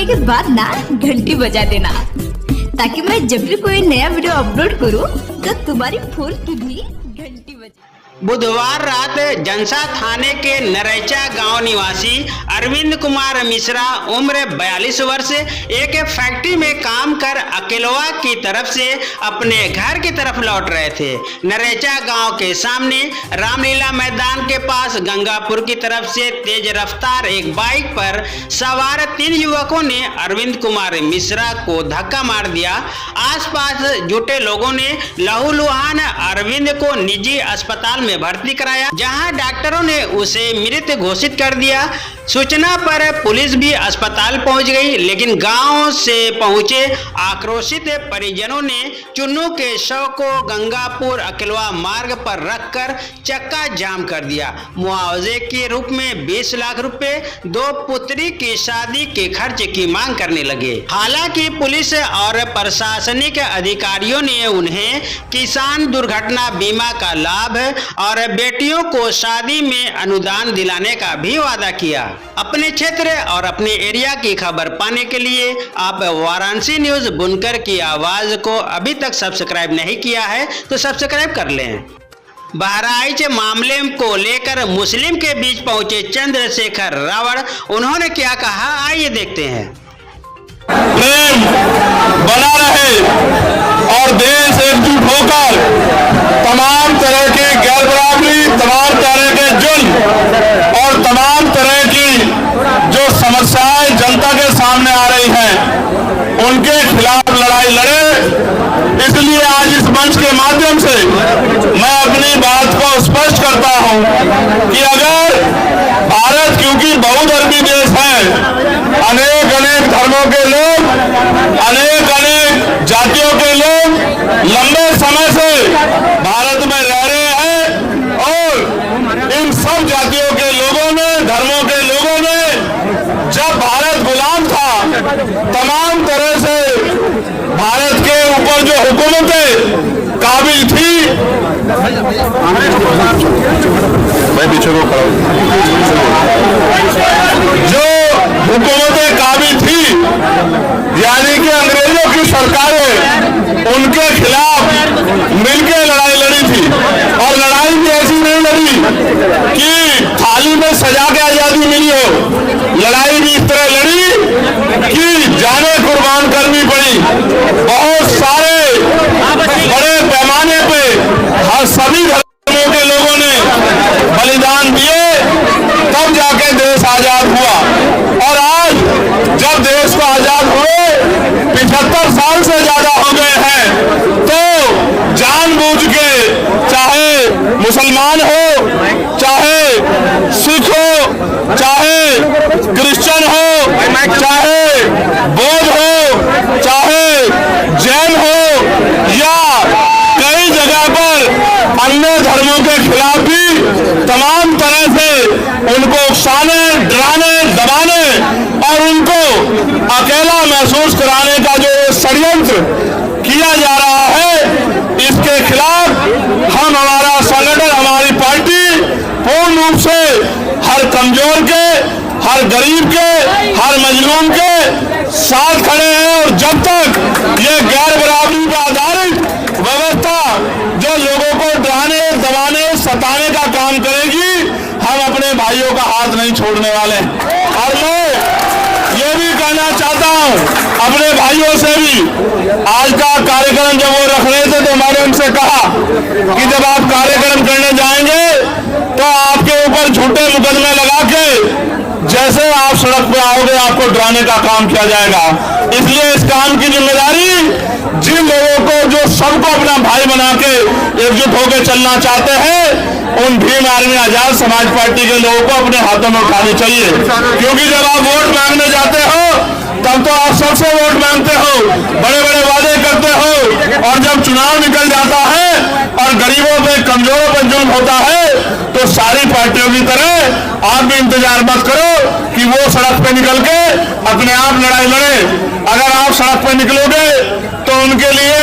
के बाद ना घंटी बजा देना, ताकि मैं जब भी कोई नया वीडियो अपलोड करूं तो तुम्हारी फोन की भी घंटी बजे। बुधवार रात जनसा थाने के नरैचा गांव निवासी अरविंद कुमार मिश्रा उम्र 42 वर्ष एक फैक्ट्री में काम कर अकेलवा की तरफ से अपने घर की तरफ लौट रहे थे। नरैचा गांव के सामने रामलीला मैदान के पास गंगापुर की तरफ से तेज रफ्तार एक बाइक पर सवार 3 युवकों ने अरविंद कुमार मिश्रा को धक्का मार दिया। आसपास जुटे लोगों ने लहूलुहान अरविंद को निजी अस्पताल में भर्ती कराया, जहां डॉक्टरों ने उसे मृत घोषित कर दिया। सूचना पर पुलिस भी अस्पताल पहुंच गई, लेकिन गांव से पहुंचे आक्रोशित परिजनों ने चुन्नू के शव को गंगापुर अकेलवा मार्ग पर रखकर चक्का जाम कर दिया। मुआवजे के रूप में 20 लाख रुपए, 2 पुत्री की शादी के खर्च की मांग करने लगे। हालांकि पुलिस और प्रशासनिक अधिकारियों ने उन्हें किसान दुर्घटना बीमा का लाभ और बेटियों को शादी में अनुदान दिलाने का भी वादा किया। अपने क्षेत्र और अपने एरिया की खबर पाने के लिए आप वाराणसी न्यूज बुनकर की आवाज को अभी तक सब्सक्राइब नहीं किया है तो सब्सक्राइब कर लें। बहराइच मामले को लेकर मुस्लिम के बीच पहुंचे चंद्रशेखर रावण, उन्होंने क्या कहा आइए देखते हैं। प्रेम बना रहे और देश एकजुट होकर तमाम तरह की गैर बराबरी, तमाम तरह के जुल्म और तमाम तरह की जो समस्याएं जनता के सामने आ रही हैं उनके खिलाफ लड़ाई लड़े। इसलिए आज इस मंच के माध्यम से मैं अपनी बात को स्पष्ट करता हूं कि अगर भारत क्योंकि बहुधर्मी देश है, अनेक अनेक धर्मों के लोग, अनेक अनेक जातियों के लोग लंबे समय से भारत में रह रहे हैं और इन सब जातियों के लोगों ने, धर्मों के लोगों ने जब भारत गुलाम था तमाम तरह से भारत के ऊपर जो हुकूमतें काबिल थी, मैं पीछे को खड़ा जो हुकूमतें काबिल थी, यानी कि अंग्रेजों की सरकारें, उनके खिलाफ मिलकर लड़ाई लड़ी थी। और लड़ाई भी ऐसी नहीं लड़ी कि थाली में सजा के आजादी मिली हो, लड़ाई भी इस तरह लड़ी कि जाने कुर्बान करनी पड़ी। बहुत सारे बड़े पैमाने पे हर सभी धर्मों के लोगों ने बलिदान दिए, तब जाके देश आजाद हुआ। और आज जब देश को आजाद हुए 75 साल से ज्यादा हो गए हैं, तो जानबूझ के चाहे मुसलमान हो, चाहे सिख हो, चाहे क्रिश्चियन हो, चाहे बौद्ध हो, चाहे जैन हो, या कई जगह पर अन्य धर्मों के खिलाफ भी तमाम तरह से उनको उकसाने, डराने, दबाने और उनको अकेला महसूस कराने का जो षड्यंत्र किया जा रहा है, इसके खिलाफ हम, हमारा संगठन, हमारी पार्टी पूर्ण रूप से हर कमजोर के, हर गरीब के, हर मजलूम के साथ खड़े हैं। और जब तक ये गैर बराबरी पर आधारित व्यवस्था जो लोगों को डराने, दबाने, सताने का काम करेगी, हम अपने भाइयों का हाथ नहीं छोड़ने वाले। और मैं ये भी कहना चाहता हूं अपने भाइयों से भी, आज का कार्यक्रम जब वो रख रहे थे तो मैंने उनसे कहा कि जब आप कार्यक्रम करने जाएंगे तो आपके ऊपर झूठे मुकदमे लगा के जैसे आप सड़क पे आओगे आपको डराने का काम किया जाएगा। इसलिए इस काम की जिम्मेदारी जिन लोगों को, जो सबको अपना भाई बना के एकजुट होकर चलना चाहते हैं, उन भीम आर्मी आजाद समाज पार्टी के लोगों को अपने हाथों में उठानी चाहिए। क्योंकि जब आप वोट मांगने जाते हो तब तो आप सबसे वोट मांगते हो, बड़े बड़े वादे करते हो, और जब चुनाव निकल जाता है और गरीबों पे, कमजोरों पर जुल्म होता है, तो सारी पार्टियों की तरह आप भी इंतजार मत करो कि वो सड़क पे निकल के अपने आप लड़ाई लड़े। अगर आप सड़क पे निकलोगे तो उनके लिए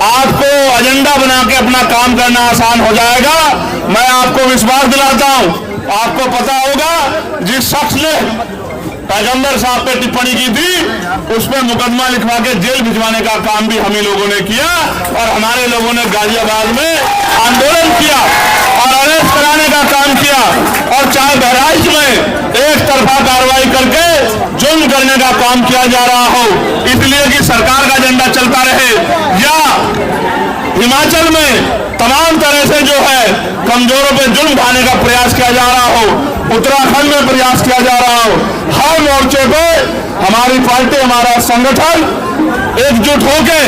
आपको एजेंडा बना के अपना काम करना आसान हो जाएगा। मैं आपको विश्वास दिलाता हूं, आपको पता होगा जिस शख्स ने पैगंबर साहब पे टिप्पणी की थी, उस पर मुकदमा लिखवा के जेल भिजवाने का काम भी हम ही लोगों ने किया और हमारे लोगों ने गाजियाबाद में आंदोलन किया और अरेस्ट कराने का काम किया। और चाहे बहराइच में एक तरफा कार्रवाई करके जुल्म करने का काम किया जा रहा हो, इसलिए कि सरकार का एजेंडा चलता रहे, या हिमाचल में तमाम तरह से जो है कमजोरों पे जुल्म ढाने का प्रयास किया जा रहा हो, उत्तराखंड में प्रयास किया जा रहा हो, हर मोर्चे पे हमारी पार्टी, हमारा संगठन एकजुट होकर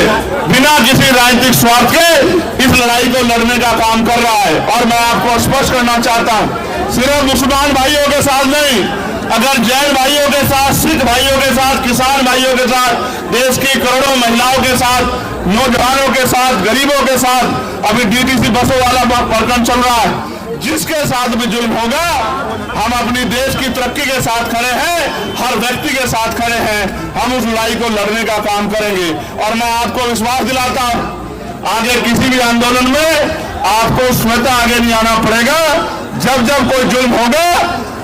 बिना किसी राजनीतिक स्वार्थ के इस लड़ाई को लड़ने का काम कर रहा है। और मैं आपको स्पष्ट करना चाहता हूं, सिर्फ मुसलमान भाइयों के साथ नहीं, अगर जैन भाइयों के साथ, सिख भाइयों के साथ, किसान भाइयों के साथ, देश की करोड़ों महिलाओं के साथ, नौजवानों के साथ, गरीबों के साथ, अभी डीटीसी बसों वाला प्रकरण चल रहा है, जिसके साथ भी जुल्म होगा हम अपनी देश की तरक्की के साथ खड़े हैं, हर व्यक्ति के साथ खड़े हैं, हम उस लड़ाई को लड़ने का काम करेंगे। और मैं आपको विश्वास दिलाता हूं, आगे किसी भी आंदोलन में आपको स्वतः आगे नहीं आना पड़ेगा। जब जब कोई जुल्म होगा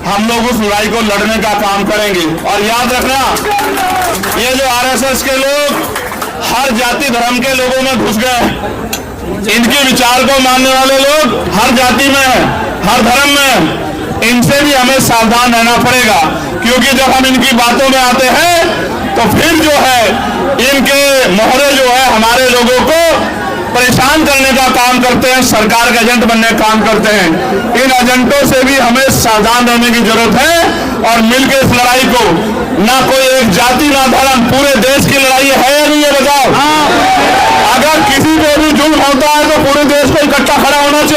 हम लोग उस लड़ाई को लड़ने का काम करेंगे। और याद रखना, ये जो आरएसएस के लोग हर जाति धर्म के लोगों में घुस गए, इनके विचार को मानने वाले लोग हर जाति में है, हर धर्म में है, इनसे भी हमें सावधान रहना पड़ेगा, क्योंकि जब हम इनकी बातों में आते हैं तो फिर जो है इनके मोहरे जो है हमारे लोगों को परेशान करने का काम करते हैं, सरकार के एजेंट बनने का काम करते हैं। इन एजेंटों से भी हमें सावधान रहने की जरूरत है और मिलकर इस लड़ाई को, ना कोई एक जाति ना धर्म, पूरे देश की लड़ाई है या नहीं है बताओ? अगर किसी को भी जुल्म होता है तो पूरे देश को इकट्ठा खड़ा होना चाहिए।